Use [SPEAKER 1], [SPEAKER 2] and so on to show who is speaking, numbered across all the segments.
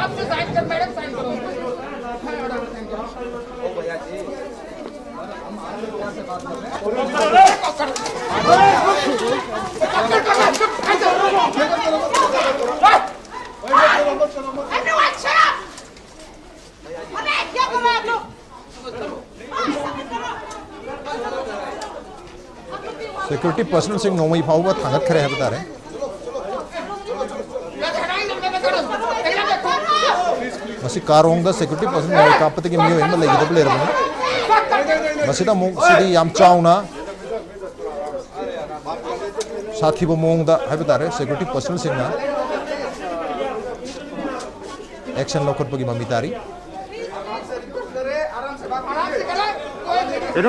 [SPEAKER 1] आपसे साइन कर madam, sign करो। ओ भैया जी, हम आपसे प्यार से बात कर रहे हैं।
[SPEAKER 2] Everyone shut up! अबे क्या कर रहे हैं आप लोग?
[SPEAKER 3] सिक्योरिटी पर्सनल सिंह नौमई फाउबा थांगत खरे है बता रहे मसी कारोंग दा सिक्योरिटी पर्सनल नौमई कापते के मियो एम लगी दबले रबने मसी दा मोंग सिदी याम चाउना साथी बो मोंग दा है बता रहे सिक्योरिटी पर्सनल सिंह ना एक्शन लौकत पगी मम्मी तारी
[SPEAKER 4] इधर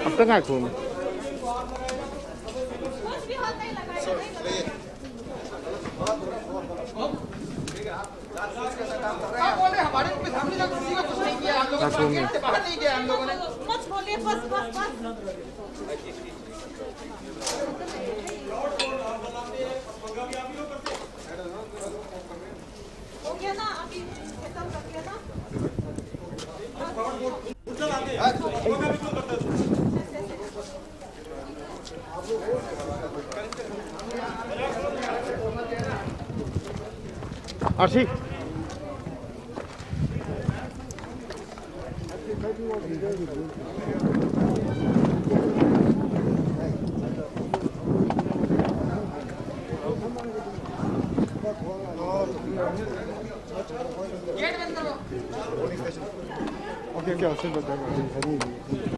[SPEAKER 4] अब तक आए खून
[SPEAKER 1] हमारे सामने कुछ नहीं किया हम लोगों ने, बाहर नहीं गया हम लोगों ने।
[SPEAKER 2] मत बोलिए, बस बस बस। हो गया ना, अभी खत्म कर दिया ना।
[SPEAKER 4] आशी
[SPEAKER 1] गेट बंद करो।
[SPEAKER 4] Okay okay